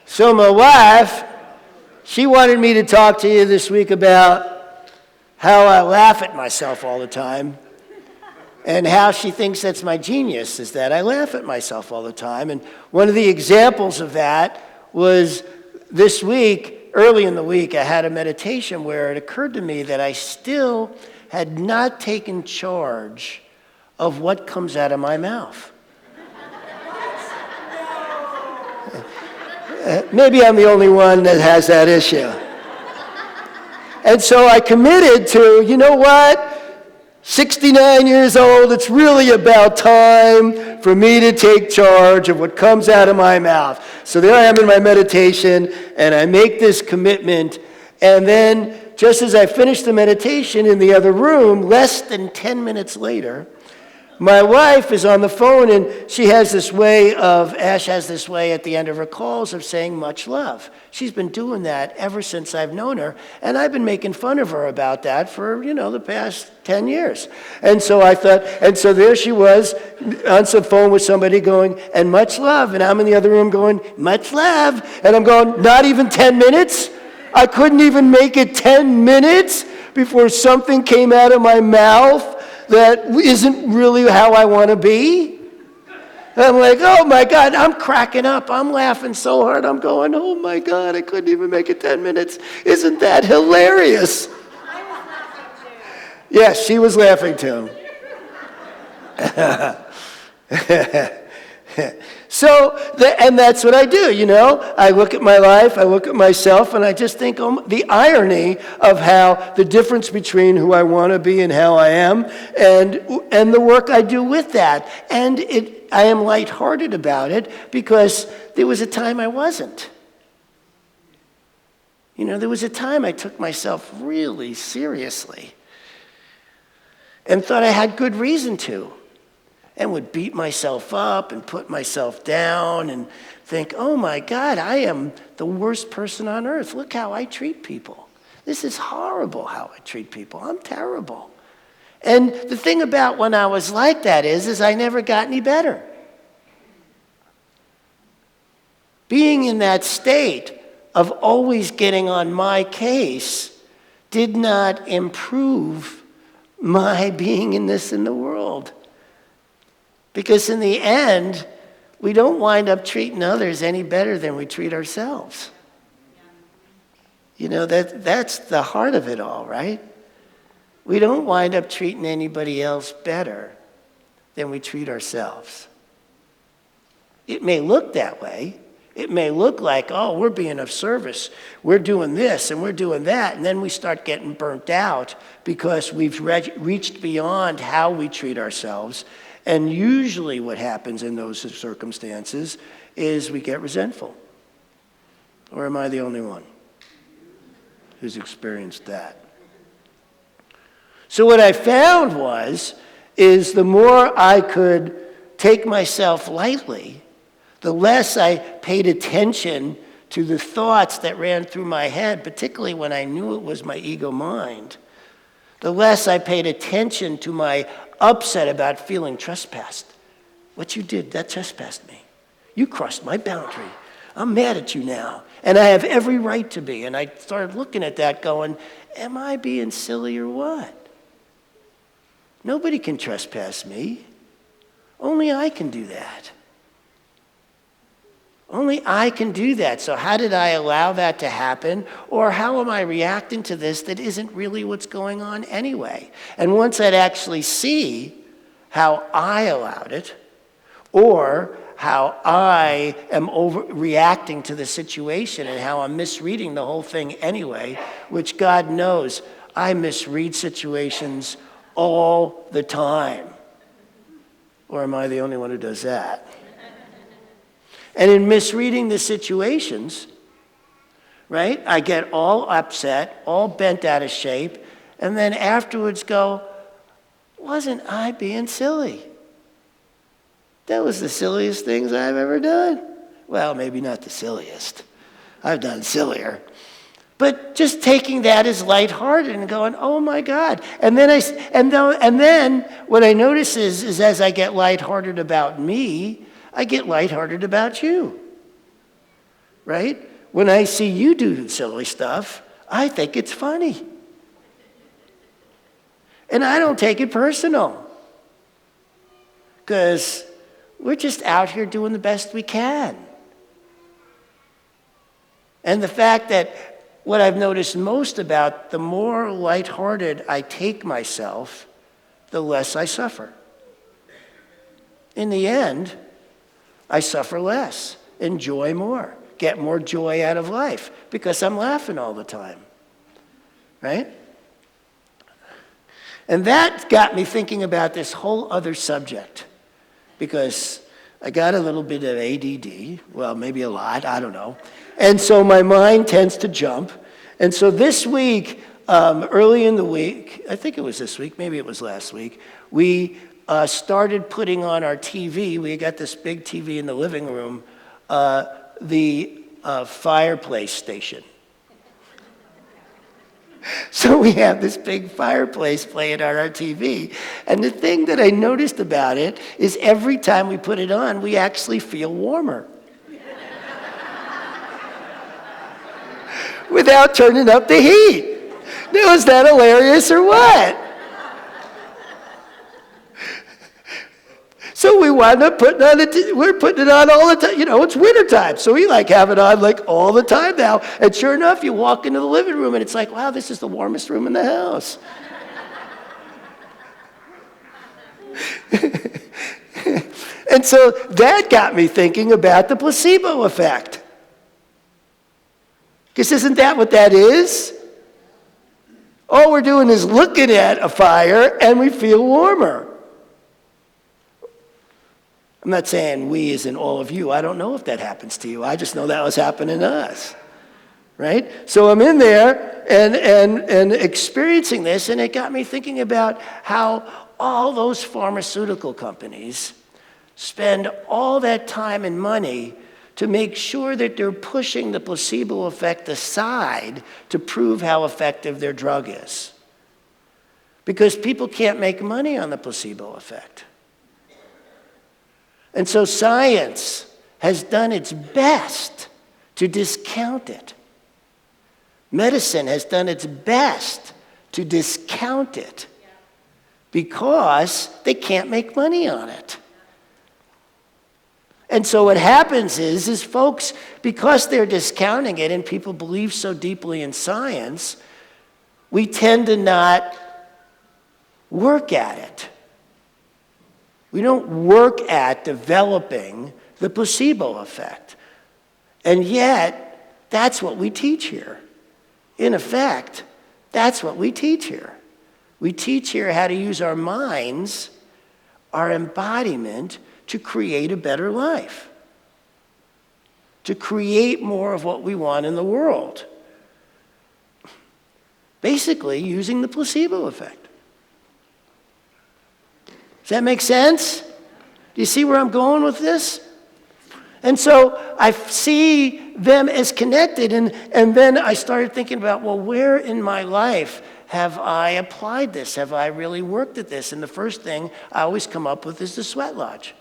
So my wife, she wanted me to talk to you this week about how I laugh at myself all the time and how she thinks that's my genius, is that I laugh at myself all the time. And one of the examples of that was this week, early in the week, I had a meditation where it occurred to me that I still had not taken charge of what comes out of my mouth. Maybe I'm the only one that has that issue. And so I committed to, you know what? 69 years old, it's really about time for me to take charge of what comes out of my mouth. So there I am in my meditation, and I make this commitment, and then just as I finish the meditation in the other room, less than 10 minutes later, my wife is on the phone, and Ash has this way at the end of her calls of saying much love. She's been doing that ever since I've known her, and I've been making fun of her about that for, the past 10 years. And so I thought, and so there she was on some phone with somebody going, and much love, and I'm in the other room going, much love, and I'm going, not even 10 minutes? I couldn't even make it 10 minutes before something came out of my mouth that isn't really how I want to be. I'm like, oh my God, I'm cracking up. I'm laughing so hard. I'm going, oh my God, I couldn't even make it 10 minutes. Isn't that hilarious? I was laughing too. Yes, she was laughing too. And that's what I do, I look at my life, I look at myself, and I just think the irony of how the difference between who I want to be and how I am, and the work I do with that. And I am lighthearted about it because there was a time I wasn't. There was a time I took myself really seriously and thought I had good reason to. And would beat myself up and put myself down and think, oh my God, I am the worst person on earth. Look how I treat people. This is horrible how I treat people. I'm terrible. And the thing about when I was like that is I never got any better. Being in that state of always getting on my case did not improve my being in the world. Because in the end, we don't wind up treating others any better than we treat ourselves. That's the heart of it all, right? We don't wind up treating anybody else better than we treat ourselves. It may look that way. It may look like, oh, we're being of service. We're doing this and we're doing that. And then we start getting burnt out because we've reached beyond how we treat ourselves. And usually what happens in those circumstances is we get resentful. Or am I the only one who's experienced that? So what I found is the more I could take myself lightly, the less I paid attention to the thoughts that ran through my head, particularly when I knew it was my ego mind, the less I paid attention to my upset about feeling trespassed. What you did, that trespassed me. You crossed my boundary. I'm mad at you now. And I have every right to be. And I started looking at that going, am I being silly or what? Nobody can trespass me. Only I can do that. Only I can do that. So how did I allow that to happen? Or how am I reacting to this that isn't really what's going on anyway? And once I'd actually see how I allowed it, or how I am overreacting to the situation and how I'm misreading the whole thing anyway, which God knows I misread situations all the time. Or am I the only one who does that? And in misreading the situations, right, I get all upset, all bent out of shape, and then afterwards go, wasn't I being silly? That was the silliest things I've ever done. Well, maybe not the silliest. I've done sillier. But just taking that as lighthearted and going, oh my God. And then what I notice is as I get lighthearted about me, I get lighthearted about you. right? When I see you do silly stuff, I think it's funny. And I don't take it personal. Because we're just out here doing the best we can. And the fact that what I've noticed most about, the more lighthearted I take myself, the less I suffer. In the end, I suffer less, enjoy more, get more joy out of life because I'm laughing all the time, right? And that got me thinking about this whole other subject because I got a little bit of ADD, well, maybe a lot, I don't know. And so my mind tends to jump. And so this week, early in the week, I think it was this week, maybe it was last week, we started putting on our TV. We got this big TV in the living room, the fireplace station. So we have this big fireplace playing on our TV. And the thing that I noticed about it is every time we put it on, we actually feel warmer. Without turning up the heat. Now, is that hilarious or what? So we wound up putting on we're putting it on all the time. You know, it's wintertime, so we like have it on like all the time now. And sure enough, you walk into the living room and it's like, wow, this is the warmest room in the house. And so that got me thinking about the placebo effect. Because isn't that what that is? All we're doing is looking at a fire and we feel warmer. I'm not saying we as in all of you. I don't know if that happens to you. I just know that was happening to us, right? So I'm in there and experiencing this, and it got me thinking about how all those pharmaceutical companies spend all that time and money to make sure that they're pushing the placebo effect aside to prove how effective their drug is. Because people can't make money on the placebo effect. And so science has done its best to discount it. Medicine has done its best to discount it because they can't make money on it. And so what happens is folks, because they're discounting it and people believe so deeply in science, we tend to not work at it. We don't work at developing the placebo effect. And yet, that's what we teach here. In effect, that's what we teach here. We teach here how to use our minds, our embodiment, to create a better life. To create more of what we want in the world. Basically, using the placebo effect. Does that make sense? Do you see where I'm going with this? And so I see them as connected, and then I started thinking about, well, where in my life have I applied this? Have I really worked at this? And the first thing I always come up with is the sweat lodge,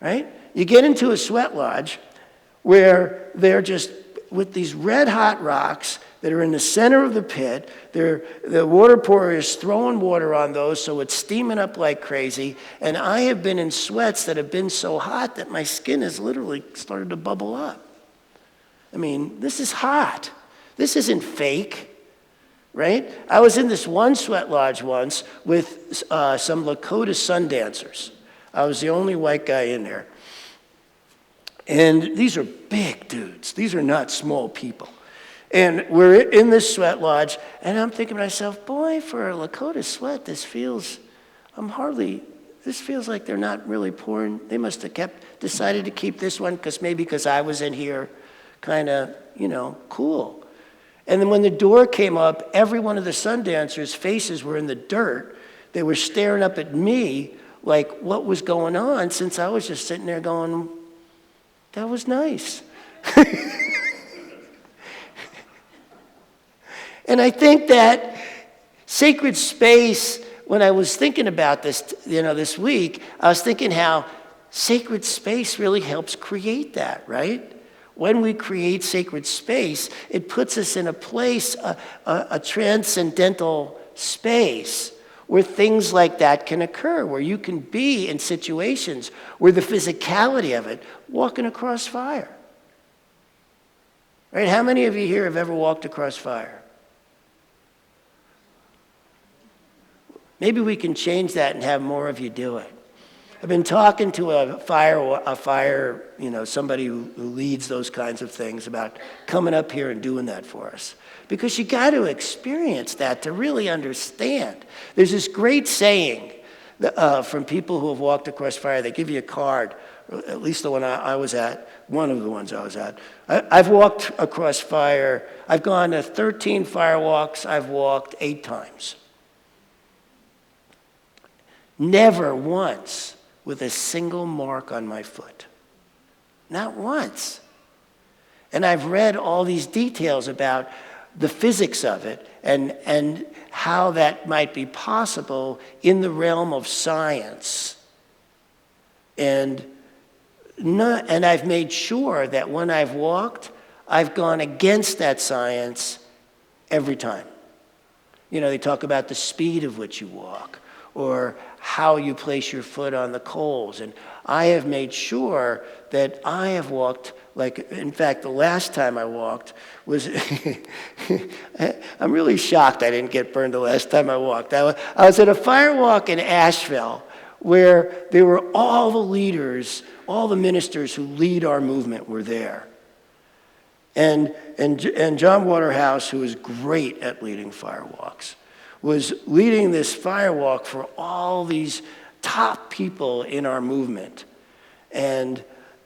right? You get into a sweat lodge where they're just with these red hot rocks that are in the center of the pit. The water pourer is throwing water on those, so it's steaming up like crazy. And I have been in sweats that have been so hot that my skin has literally started to bubble up. I mean, this is hot. This isn't fake, right? I was in this one sweat lodge once with some Lakota sun dancers. I was the only white guy in there. And these are big dudes. These are not small people. And we're in this sweat lodge, and I'm thinking to myself, boy, for a Lakota sweat, this feels like they're not really pouring. They must have decided to keep this one because I was in here kind of, cool. And then when the door came up, every one of the sun dancers' faces were in the dirt. They were staring up at me like what was going on, since I was just sitting there going, that was nice. And I think that sacred space, when I was thinking about this, this week, I was thinking how sacred space really helps create that, right? when we create sacred space, it puts us in a place, a transcendental space where things like that can occur, where you can be in situations where the physicality of it, walking across fire. Right? How many of you here have ever walked across fire? Maybe we can change that and have more of you do it. I've been talking to somebody who leads those kinds of things about coming up here and doing that for us. Because you got to experience that to really understand. There's this great saying from people who have walked across fire. They give you a card, or at least the one I was at, one of the ones I was at. I've walked across fire. I've gone to 13 fire walks. I've walked 8 times. Never once with a single mark on my foot. Not once. And I've read all these details about the physics of it and how that might be possible in the realm of science. And I've made sure that when I've walked, I've gone against that science every time. You know, they talk about the speed of which you walk, or how you place your foot on the coals. And I have made sure that I have walked in fact, the last time I walked was, I'm really shocked I didn't get burned the last time I walked. I was at a fire walk in Asheville where there were all the leaders, all the ministers who lead our movement were there. And John Waterhouse, who is great at leading fire walks, was leading this fire walk for all these top people in our movement. And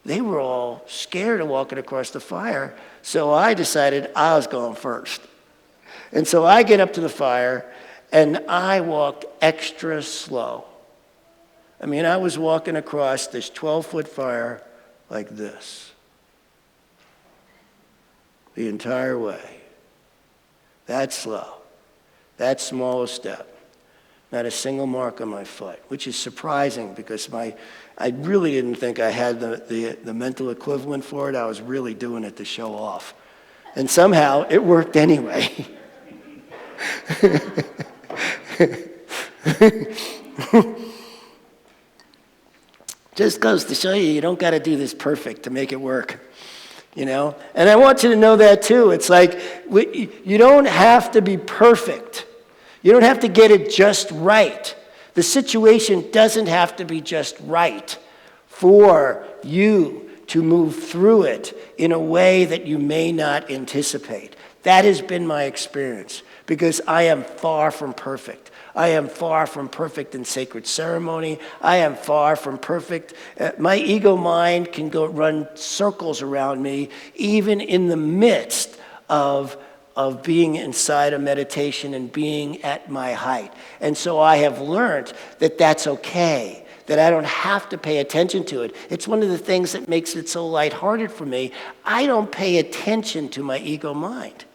they were all scared of walking across the fire, so I decided I was going first. And so I get up to the fire, and I walked extra slow. I mean, I was walking across this 12-foot fire like this the entire way. That slow. That small a step. Not a single mark on my foot, which is surprising because I really didn't think I had the mental equivalent for it. I was really doing it to show off. And somehow it worked anyway. Just goes to show you don't got to do this perfect to make it work. You know? And I want you to know that too. It's like you don't have to be perfect. You don't have to get it just right. The situation doesn't have to be just right for you to move through it in a way that you may not anticipate. That has been my experience because I am far from perfect. I am far from perfect in sacred ceremony. I am far from perfect. My ego mind can go run circles around me even in the midst of being inside a meditation and being at my height. And so I have learned that that's okay, that I don't have to pay attention to it. It's one of the things that makes it so lighthearted for me. I don't pay attention to my ego mind.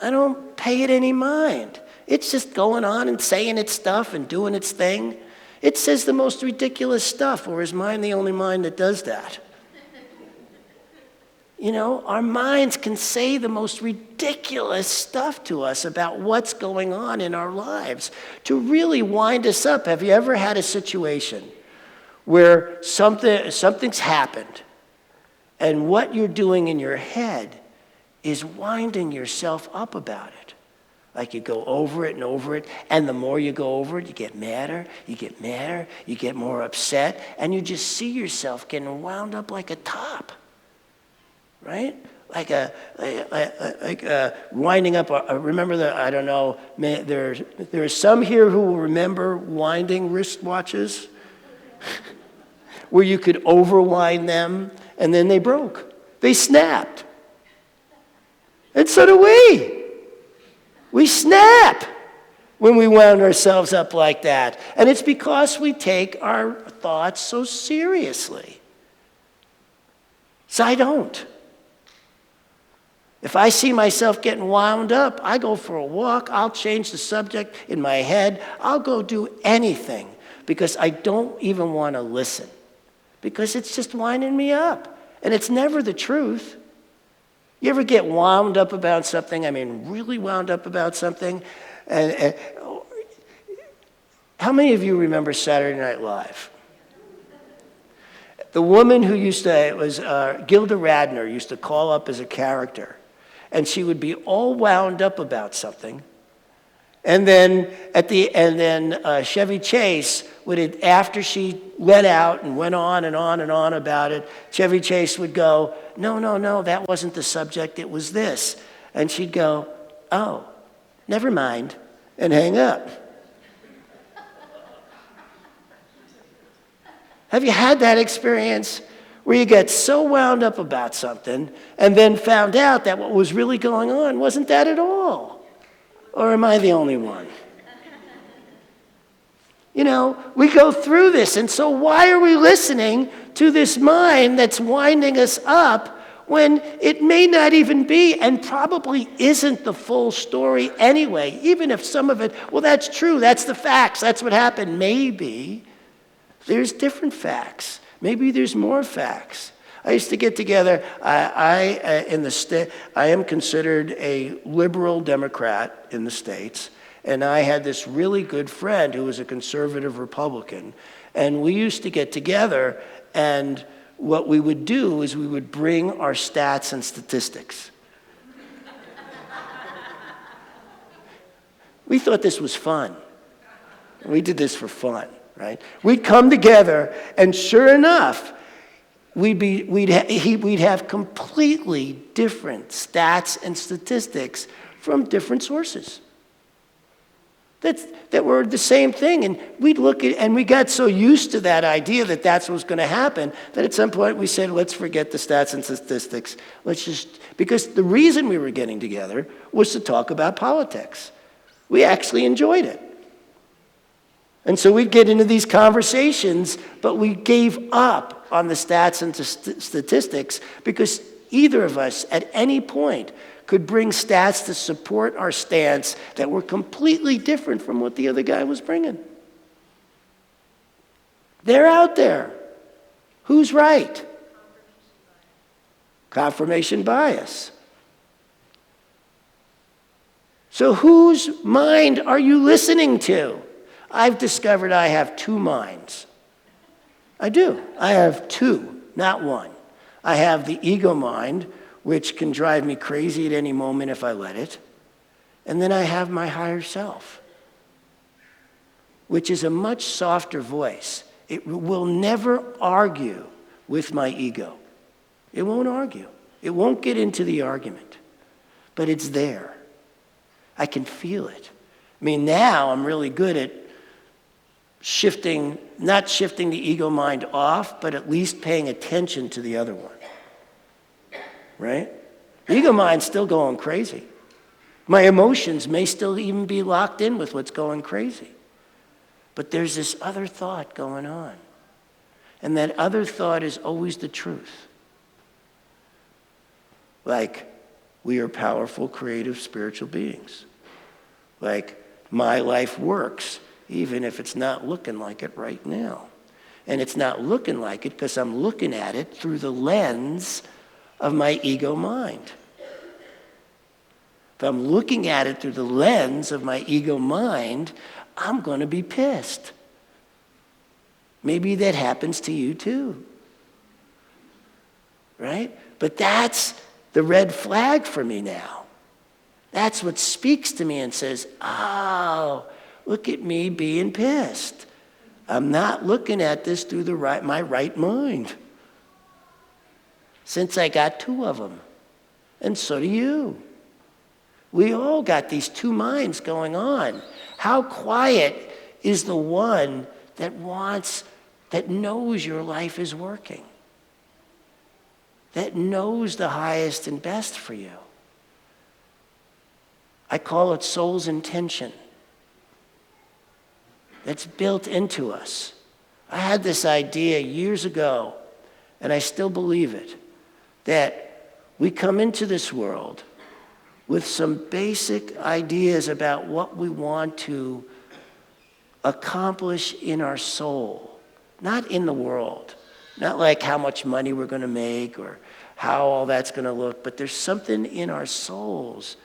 I don't pay it any mind. It's just going on and saying its stuff and doing its thing. It says the most ridiculous stuff, or is mine the only mind that does that? You know, our minds can say the most ridiculous stuff to us about what's going on in our lives to really wind us up. Have you ever had a situation where something's happened and what you're doing in your head is winding yourself up about it? Like you go over it, and the more you go over it, you get madder, you get more upset, and you just see yourself getting wound up like a top. Right? Like winding up. Remember I don't know. There are some here who will remember winding wristwatches, where you could overwind them and then they broke. They snapped. And so do we. We snap when we wound ourselves up like that, and it's because we take our thoughts so seriously. So I don't. If I see myself getting wound up, I go for a walk. I'll change the subject in my head. I'll go do anything because I don't even want to listen because it's just winding me up. And it's never the truth. You ever get wound up about something? I mean, really wound up about something? And how many of you remember Saturday Night Live? The woman who used to, it was Gilda Radner, used to call up as a character. And she would be all wound up about something. And then Chevy Chase would, after she let out and went on and on and on about it, Chevy Chase would go, no, that wasn't the subject, it was this. And she'd go, oh, never mind, and hang up. Have you had that experience where you get so wound up about something and then found out that what was really going on wasn't that at all? Or am I the only one? You know, we go through this, and so why are we listening to this mind that's winding us up when it may not even be and probably isn't the full story anyway? Even if some of it, well, that's true, that's the facts, that's what happened. Maybe there's different facts. Maybe there's more facts. I used to get together. I am considered a liberal Democrat in the States, and I had this really good friend who was a conservative Republican, and we used to get together, and what we would do is we would bring our stats and statistics. We thought this was fun. We did this for fun, right? We'd come together, and sure enough, we'd have completely different stats and statistics from different sources that were the same thing. And we'd look at, and we got so used to that idea that that's what was going to happen that at some point we said, let's forget the stats and statistics. Because the reason we were getting together was to talk about politics. We actually enjoyed it. And so we'd get into these conversations, but we gave up on the stats and statistics because either of us at any point could bring stats to support our stance that were completely different from what the other guy was bringing. They're out there. Who's right? Confirmation bias. So whose mind are you listening to? I've discovered I have two minds. I do. I have two, not one. I have the ego mind, which can drive me crazy at any moment if I let it. And then I have my higher self, which is a much softer voice. It will never argue with my ego. It won't argue. It won't get into the argument. But it's there. I can feel it. I mean, now I'm really good at not shifting the ego mind off, but at least paying attention to the other one. Right? The ego mind's still going crazy. My emotions may still even be locked in with what's going crazy. But there's this other thought going on. And that other thought is always the truth. Like, we are powerful, creative, spiritual beings. Like, my life works, even if it's not looking like it right now. And it's not looking like it because I'm looking at it through the lens of my ego mind. If I'm looking at it through the lens of my ego mind, I'm going to be pissed. Maybe that happens to you too. Right? But that's the red flag for me now. That's what speaks to me and says, oh, look at me being pissed. I'm not looking at this through my right mind. Since I got two of them. And so do you. We all got these two minds going on. How quiet is the one that knows your life is working? That knows the highest and best for you? I call it soul's intention. That's built into us. I had this idea years ago, and I still believe it, that we come into this world with some basic ideas about what we want to accomplish in our soul, not in the world, Not like how much money we're going to make or how all that's going to look, but there's something in our souls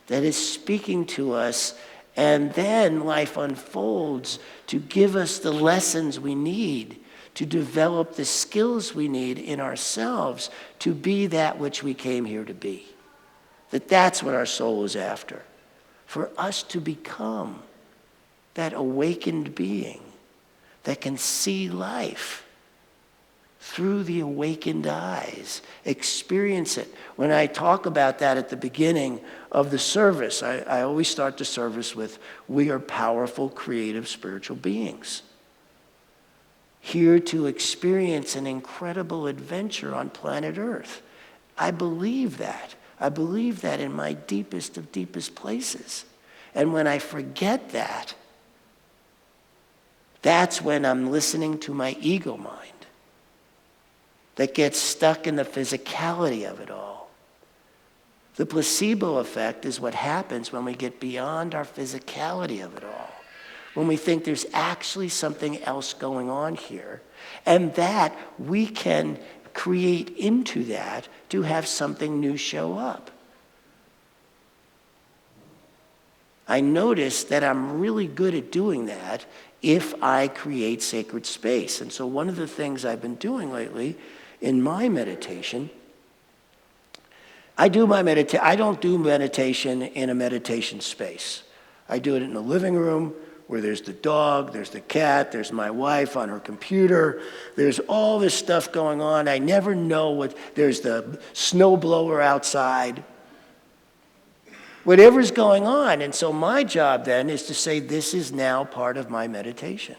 that is speaking to us, and then life unfolds to give us the lessons we need to develop the skills we need in ourselves to be that which we came here to be. That's what our soul is after. For us to become that awakened being that can see life through the awakened eyes, experience it. When I talk about that at the beginning of the service, I always start the service with, we are powerful, creative, spiritual beings, here to experience an incredible adventure on planet Earth. I believe that. I believe that in my deepest of deepest places. And when I forget that, that's when I'm listening to my ego mind that gets stuck in the physicality of it all. The placebo effect is what happens when we get beyond our physicality of it all, when we think there's actually something else going on here, and that we can create into that to have something new show up. I notice that I'm really good at doing that if I create sacred space. And so one of the things I've been doing lately in my meditation, I don't do meditation in a meditation space. I do it in the living room where there's the dog, there's the cat, there's my wife on her computer, there's all this stuff going on. I never know there's the snowblower outside. Whatever's going on. And so my job then is to say, this is now part of my meditation.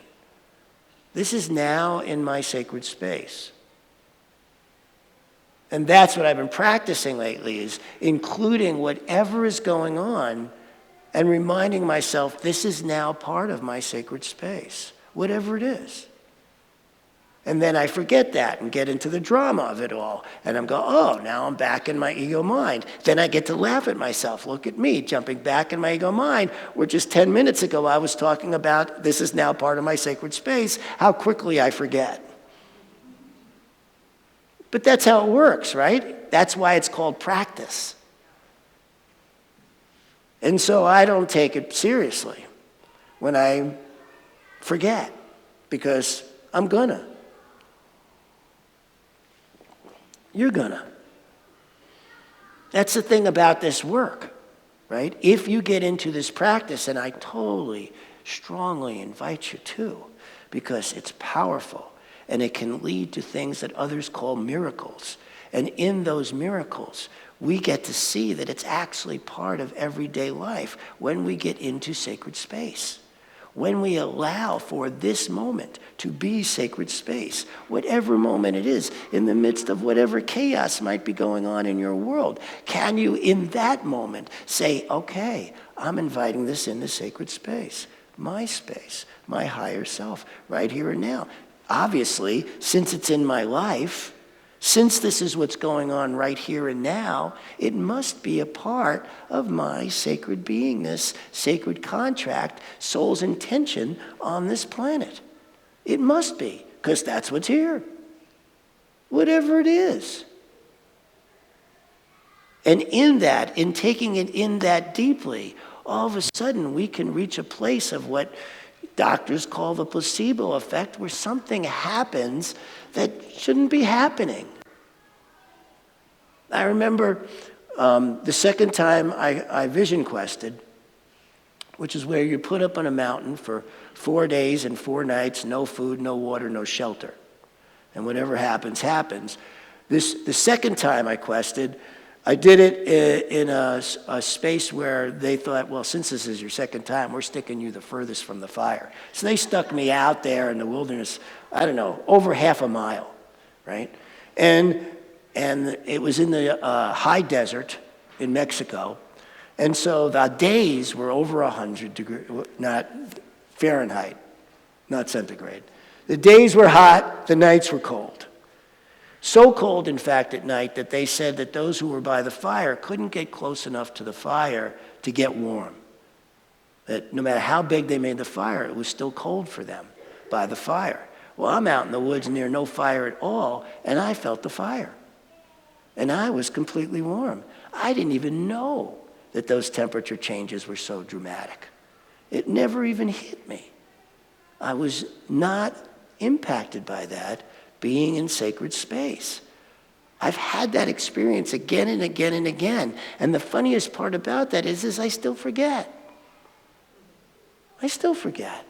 This is now in my sacred space. And that's what I've been practicing lately, is including whatever is going on and reminding myself, this is now part of my sacred space, whatever it is. And then I forget that and get into the drama of it all. And I'm going, oh, now I'm back in my ego mind. Then I get to laugh at myself. Look at me, jumping back in my ego mind, where just 10 minutes ago I was talking about this is now part of my sacred space, how quickly I forget. But that's how it works, right? That's why it's called practice. And so I don't take it seriously when I forget, because I'm gonna. You're gonna. That's the thing about this work, right? If you get into this practice, and I totally, strongly invite you to, because it's powerful, and it can lead to things that others call miracles. And in those miracles, we get to see that it's actually part of everyday life when we get into sacred space. When we allow for this moment to be sacred space, whatever moment it is, in the midst of whatever chaos might be going on in your world, can you in that moment say, okay, I'm inviting this into sacred space, my higher self, right here and now. Obviously, since it's in my life, since this is what's going on right here and now, it must be a part of my sacred beingness, sacred contract, soul's intention on this planet. It must be, because that's what's here. Whatever it is. And in that, in taking it in that deeply, all of a sudden we can reach a place of what doctors call the placebo effect, where something happens that shouldn't be happening. I remember the second time I vision quested, which is where you're put up on a mountain for 4 days and 4 nights, no food, no water, no shelter. And whatever happens, happens. The second time I quested, I did it in a space where they thought, well, since this is your second time, we're sticking you the furthest from the fire. So they stuck me out there in the wilderness, I don't know, over half a mile, right? And it was in the high desert in Mexico. And so the days were over 100 degrees, not Fahrenheit, not centigrade. The days were hot, the nights were cold. So cold, in fact, at night that they said that those who were by the fire couldn't get close enough to the fire to get warm. That no matter how big they made the fire, it was still cold for them by the fire. Well, I'm out in the woods near no fire at all, and I felt the fire. And I was completely warm. I didn't even know that those temperature changes were so dramatic. It never even hit me. I was not impacted by that being in sacred space. I've had that experience again and again and again. And the funniest part about that is I still forget. I still forget.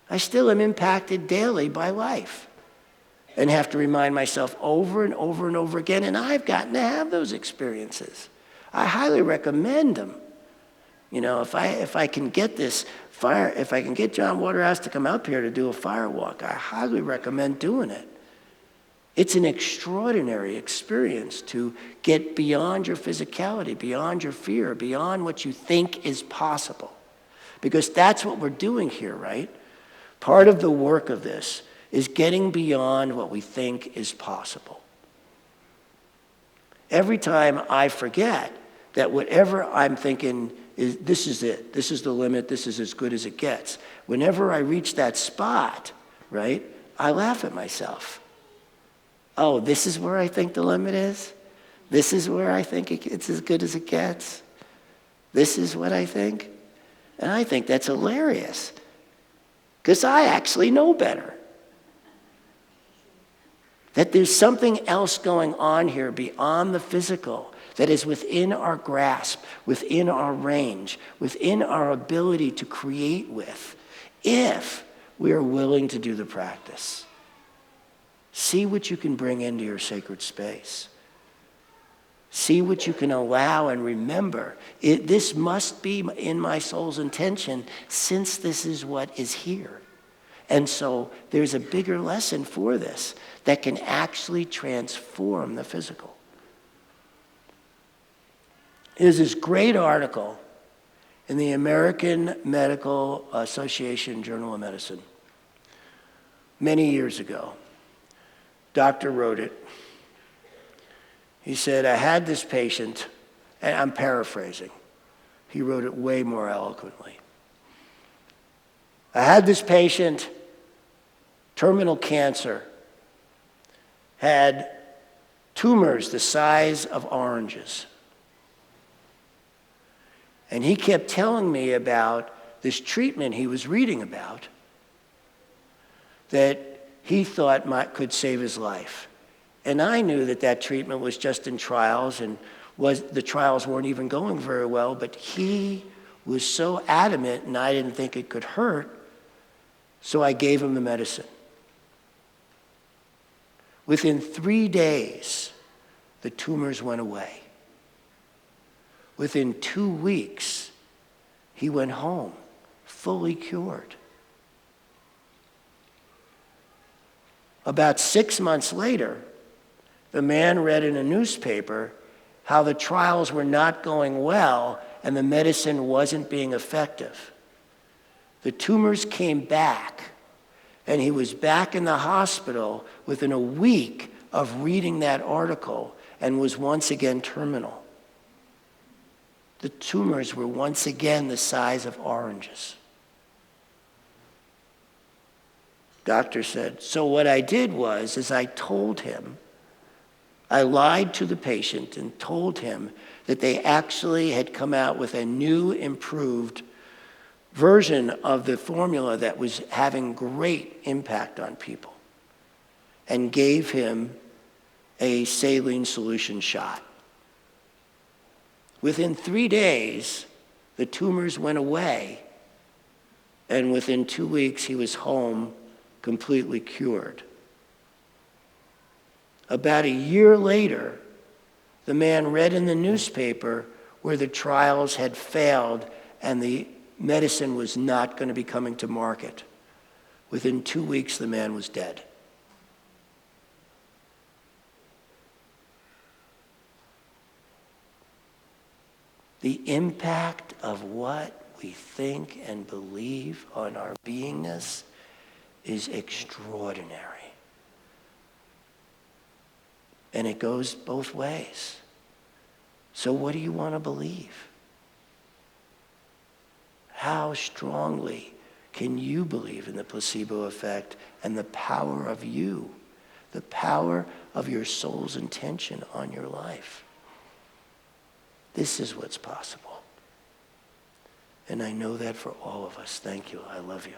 I still am impacted daily by life and have to remind myself over and over and over again. And I've gotten to have those experiences. I highly recommend them. You know, if I can get this fire, if I can get John Waterhouse to come up here to do a fire walk, I highly recommend doing it. It's an extraordinary experience to get beyond your physicality, beyond your fear, beyond what you think is possible. Because that's what we're doing here, right? Part of the work of this is getting beyond what we think is possible. Every time I forget that whatever I'm thinking is, this is it, this is the limit, this is as good as it gets. Whenever I reach that spot, right, I laugh at myself. Oh, this is where I think the limit is? This is where I think it's as good as it gets? This is what I think? And I think that's hilarious, because I actually know better. That there's something else going on here beyond the physical that is within our grasp, within our range, within our ability to create with, if we are willing to do the practice. See what you can bring into your sacred space. See what you can allow and remember. This must be in my soul's intention, since this is what is here. And so there's a bigger lesson for this that can actually transform the physical. There's this great article in the American Medical Association Journal of Medicine many years ago. Doctor wrote it. He said, I had this patient, and I'm paraphrasing. He wrote it way more eloquently. I had this patient, terminal cancer, had tumors the size of oranges. And he kept telling me about this treatment he was reading about that he thought could save his life. And I knew that treatment was just in trials, and the trials weren't even going very well, but he was so adamant, and I didn't think it could hurt, so I gave him the medicine. Within 3 days, the tumors went away. Within 2 weeks, he went home, fully cured. About 6 months later, the man read in a newspaper how the trials were not going well and the medicine wasn't being effective. The tumors came back, and he was back in the hospital within a week of reading that article and was once again terminal. The tumors were once again the size of oranges. Doctor said, so what I did was I told him, I lied to the patient and told him that they actually had come out with a new, improved version of the formula that was having great impact on people, and gave him a saline solution shot. Within 3 days, the tumors went away, and within 2 weeks, he was home, completely cured. About a year later, the man read in the newspaper where the trials had failed and the medicine was not going to be coming to market. Within 2 weeks, the man was dead. The impact of what we think and believe on our beingness is extraordinary. And it goes both ways. So what do you want to believe? How strongly Can you believe in the placebo effect and the power of you, the power of your soul's intention on your life? This is what's possible. And I know that for all of us. Thank you. I love you.